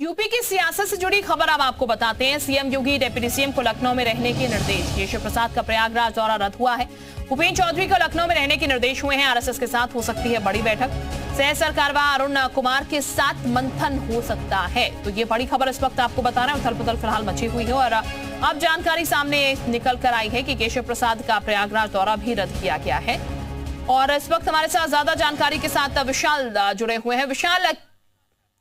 UP की सियासत से जुड़ी खबर अब आपको बताते हैं। सीएम योगी डिप्टी सीएम को लखनऊ में रहने के निर्देश। केशव प्रसाद का प्रयागराज दौरा रद्द हुआ है। भूपेन्द्र चौधरी को लखनऊ में रहने के निर्देश हुए हैं। आरएसएस के साथ हो सकती है बड़ी बैठक। सह सरकारवाह अरुण कुमार के साथ मंथन हो सकता है। तो ये बड़ी खबर इस वक्त आपको बता रहे हैं। उथल पुथल फिलहाल मची हुई है और अब जानकारी सामने निकल कर आई है कि केशव प्रसाद का प्रयागराज दौरा भी रद्द किया गया है। और इस वक्त हमारे साथ ज्यादा जानकारी के साथ विशाल जुड़े हुए हैं। विशाल,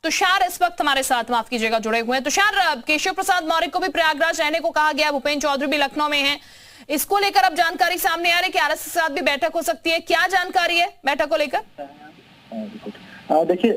तुषार इस वक्त हमारे साथ, माफ कीजिएगा, जुड़े हुए हैं। तुषार, केशव प्रसाद मौर्य को भी प्रयागराज रहने को कहा गया, भूपेन्द्र चौधरी भी लखनऊ में हैं। इसको लेकर अब जानकारी सामने आ रही है कि आरएसएस के साथ भी बैठक हो सकती है। क्या जानकारी है बैठक को लेकर? देखिए,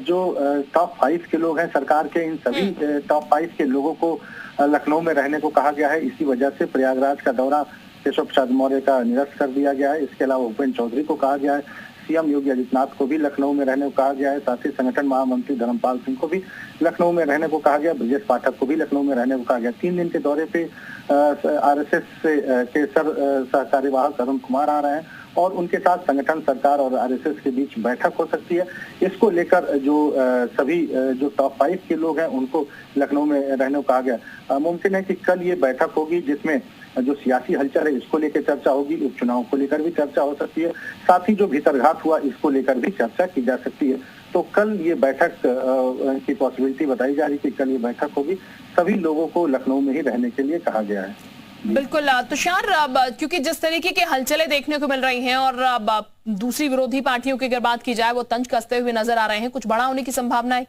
जो टॉप 5 के लोग हैं सरकार के, इन सभी टॉप 5 के लोगों को लखनऊ में रहने को कहा गया है। इसी वजह से प्रयागराज का दौरा केशव प्रसाद मौर्य का निरस्त कर दिया गया है। इसके अलावा भूपेन्द्र चौधरी को कहा गया है। सीएम योगी आदित्यनाथ को भी लखनऊ में रहने को कहा गया है। साथ ही संगठन महामंत्री धर्मपाल सिंह को भी लखनऊ में रहने को कहा गया। ब्रजेश पाठक को भी लखनऊ में रहने को कहा गया। 3 दिन के दौरे पे आरएसएस के सहकार्यवाहक अरुण कुमार आ रहे हैं और उनके साथ संगठन, सरकार और आरएसएस के बीच बैठक हो सकती है। इसको लेकर जो सभी जो टॉप 5 के लोग हैं उनको लखनऊ में रहने को कहा गया। मुमकिन है कि कल ये बैठक होगी जिसमें जो सियासी हलचल है इसको लेकर चर्चा होगी, उपचुनाव को लेकर भी चर्चा हो सकती है, साथ ही जो भीतरघात हुआ इसको लेकर भी चर्चा की जा सकती है। तो कल ये बैठक की पॉसिबिलिटी बताई जा रही है कि कल ये बैठक होगी। सभी लोगों को लखनऊ में ही रहने के लिए कहा गया है। बिल्कुल तुषार, क्योंकि जिस तरीके की हलचलें देखने को मिल रही हैं और दूसरी विरोधी पार्टियों की अगर बात की जाए वो तंज कसते हुए नजर आ रहे हैं, कुछ बड़ा होने की संभावना है?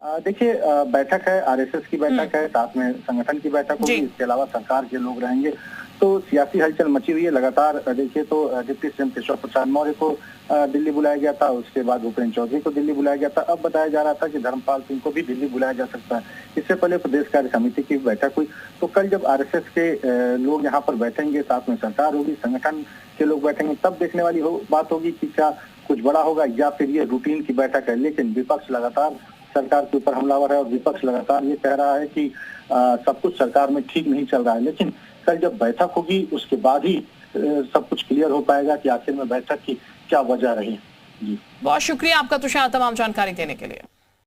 देखिए, बैठक है, आरएसएस की बैठक है, साथ में संगठन की बैठक होगी, इसके अलावा सरकार के लोग रहेंगे। तो सियासी हलचल मची हुई है लगातार। देखिए तो डिप्टी सीएम केशव प्रसाद मौर्य को दिल्ली बुलाया गया था, उसके बाद भूपेन्द्र चौधरी को दिल्ली बुलाया गया था। अब बताया जा रहा था कि धर्मपाल सिंह को भी दिल्ली बुलाया जा सकता है। इससे पहले प्रदेश कार्य समिति की बैठक हुई। तो कल जब आरएसएस के लोग यहाँ पर बैठेंगे, साथ में सरकार होगी, संगठन के लोग बैठेंगे, तब देखने वाली बात होगी कि क्या कुछ बड़ा होगा या फिर ये रूटीन की बैठक है। लेकिन विपक्ष लगातार सरकार के ऊपर हमलावर है और विपक्ष लगातार ये कह रहा है कि सब कुछ सरकार में ठीक नहीं चल रहा है। लेकिन कल जब बैठक होगी उसके बाद ही सब कुछ क्लियर हो पाएगा कि आखिर में बैठक की क्या वजह रही। जी, बहुत शुक्रिया आपका तुषार तमाम जानकारी देने के लिए।